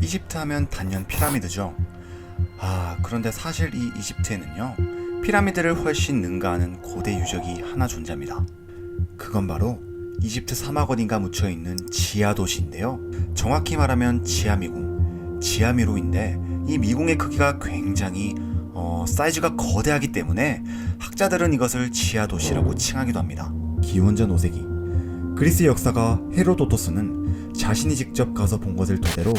이집트 하면 단연 피라미드죠. 그런데 사실 이 이집트에는요, 피라미드를 훨씬 능가하는 고대 유적이 하나 존재합니다. 그건 바로 이집트 사막 어딘가 묻혀있는 지하 도시인데요. 정확히 말하면 지하미궁, 지하미로인데 이 미궁의 크기가 굉장히 사이즈가 거대하기 때문에 학자들은 이것을 지하 도시라고 칭하기도 합니다. 기원전 5세기 그리스 역사가 헤로도토스는 자신이 직접 가서 본 것을 토대로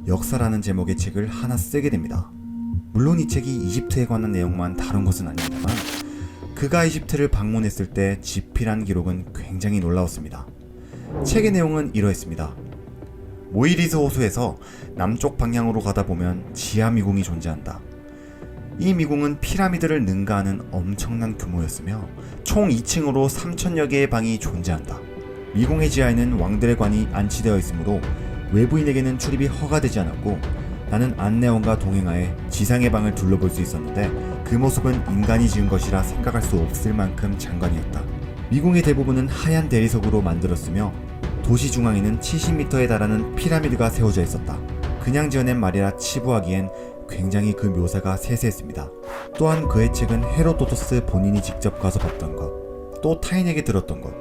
역사라는 제목의 책을 하나 쓰게 됩니다. 물론 이 책이 이집트에 관한 내용만 다룬 것은 아닙니다만 그가 이집트를 방문했을 때 집필한 기록은 굉장히 놀라웠습니다. 책의 내용은 이러했습니다. 모이리스 호수에서 남쪽 방향으로 가다 보면 지하 미궁이 존재한다. 이 미궁은 피라미드를 능가하는 엄청난 규모였으며 총 2층으로 3,000여 개의 방이 존재한다. 미궁의 지하에는 왕들의 관이 안치되어 있으므로 외부인에게는 출입이 허가되지 않았고 나는 안내원과 동행하에 지상의 방을 둘러볼 수 있었는데 그 모습은 인간이 지은 것이라 생각할 수 없을 만큼 장관이었다. 미궁의 대부분은 하얀 대리석으로 만들었으며 도시 중앙에는 70m에 달하는 피라미드가 세워져 있었다. 그냥 지어낸 말이라 치부하기엔 굉장히 그 묘사가 세세했습니다. 또한 그의 책은 헤로도토스 본인이 직접 가서 봤던 것, 또 타인에게 들었던 것,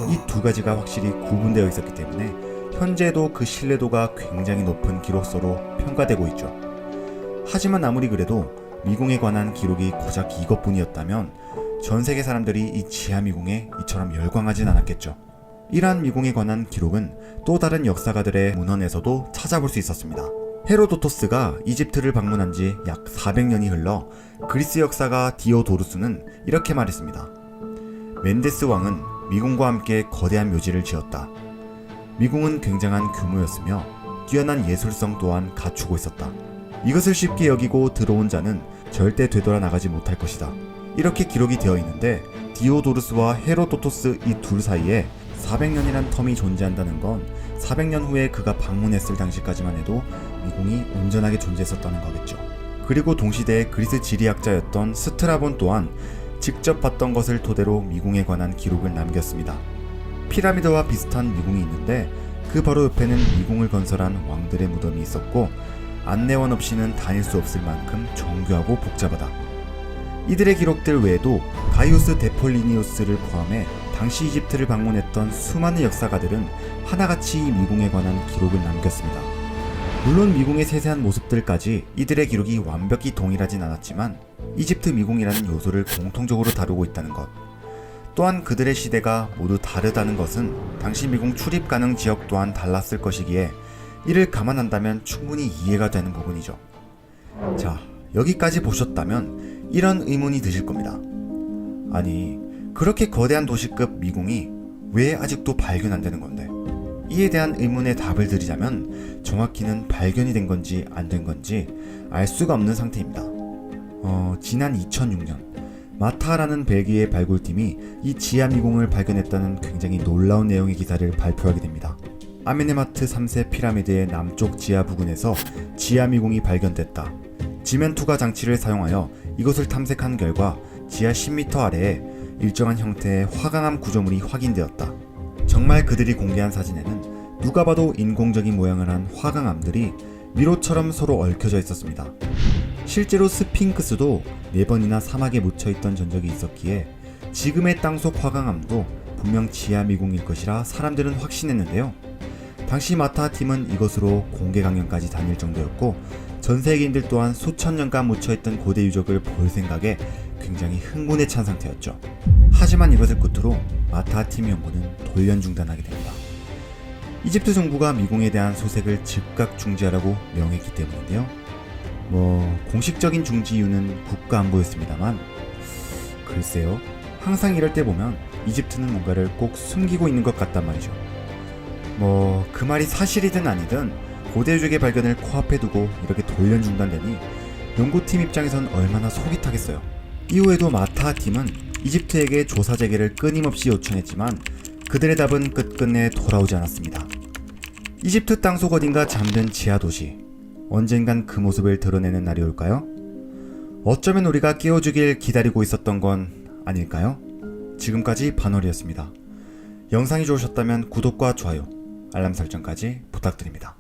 이 두 가지가 확실히 구분되어 있었기 때문에 현재도 그 신뢰도가 굉장히 높은 기록서로 평가되고 있죠. 하지만 아무리 그래도 미궁에 관한 기록이 고작 이것뿐이었다면 전 세계 사람들이 이 지하 미궁에 이처럼 열광하진 않았겠죠. 이러한 미궁에 관한 기록은 또 다른 역사가들의 문헌에서도 찾아볼 수 있었습니다. 헤로도토스가 이집트를 방문한 지 약 400년이 흘러 그리스 역사가 디오도루스는 이렇게 말했습니다. 멘데스 왕은 미궁과 함께 거대한 묘지를 지었다. 미궁은 굉장한 규모였으며 뛰어난 예술성 또한 갖추고 있었다. 이것을 쉽게 여기고 들어온 자는 절대 되돌아 나가지 못할 것이다. 이렇게 기록이 되어 있는데 디오도루스와 헤로도토스 이 둘 사이에 400년이란 텀이 존재한다는 건 400년 후에 그가 방문했을 당시까지만 해도 미궁이 온전하게 존재했었다는 거겠죠. 그리고 동시대의 그리스 지리학자였던 스트라본 또한 직접 봤던 것을 토대로 미궁에 관한 기록을 남겼습니다. 피라미드와 비슷한 미궁이 있는데 그 바로 옆에는 미궁을 건설한 왕들의 무덤이 있었고 안내원 없이는 다닐 수 없을 만큼 정교하고 복잡하다. 이들의 기록들 외에도 가이우스 데폴리니우스를 포함해 당시 이집트를 방문했던 수많은 역사가들은 하나같이 이 미궁에 관한 기록을 남겼습니다. 물론 미궁의 세세한 모습들까지 이들의 기록이 완벽히 동일하진 않았지만 이집트 미궁이라는 요소를 공통적으로 다루고 있다는 것, 또한 그들의 시대가 모두 다르다는 것은 당시 미궁 출입 가능 지역 또한 달랐을 것이기에 이를 감안한다면 충분히 이해가 되는 부분이죠. 자, 여기까지 보셨다면 이런 의문이 드실 겁니다. 아니, 그렇게 거대한 도시급 미궁이 왜 아직도 발견 안 되는 건데? 이에 대한 의문의 답을 드리자면 정확히는 발견이 된 건지 안 된 건지 알 수가 없는 상태입니다. 지난 2006년 마타라는 벨기에 발굴팀이 이 지하 미궁을 발견했다는 굉장히 놀라운 내용의 기사를 발표하게 됩니다. 아메네마트 3세 피라미드의 남쪽 지하 부근에서 지하 미궁이 발견됐다. 지면 투과 장치를 사용하여 이곳을 탐색한 결과 지하 10m 아래에 일정한 형태의 화강암 구조물이 확인되었다. 정말 그들이 공개한 사진에는 누가 봐도 인공적인 모양을 한 화강암들이 미로처럼 서로 얽혀져 있었습니다. 실제로 스핑크스도 4번이나 사막에 묻혀있던 전적이 있었기에 지금의 땅속 화강암도 분명 지하 미궁일 것이라 사람들은 확신했는데요. 당시 마타 팀은 이것으로 공개 강연까지 다닐 정도였고 전 세계인들 또한 수천 년간 묻혀있던 고대 유적을 볼 생각에 굉장히 흥분에 찬 상태였죠. 하지만 이것을 끝으로 마타 팀 연구는 돌연 중단하게 됩니다. 이집트 정부가 미궁에 대한 소색을 즉각 중지하라고 명했기 때문인데요. 공식적인 중지 이유는 국가 안보였습니다만 글쎄요, 항상 이럴 때 보면 이집트는 뭔가를 꼭 숨기고 있는 것 같단 말이죠. 그 말이 사실이든 아니든 고대 유적의 발견을 코앞에 두고 이렇게 돌연 중단되니 연구팀 입장에선 얼마나 속이 타겠어요. 이후에도 마타 팀은 이집트에게 조사 재개를 끊임없이 요청했지만 그들의 답은 끝끝내 돌아오지 않았습니다. 이집트 땅속 어딘가 잠든 지하 도시, 언젠간 그 모습을 드러내는 날이 올까요? 어쩌면 우리가 깨워주길 기다리고 있었던 건 아닐까요? 지금까지 반월이었습니다. 영상이 좋으셨다면 구독과 좋아요, 알람 설정까지 부탁드립니다.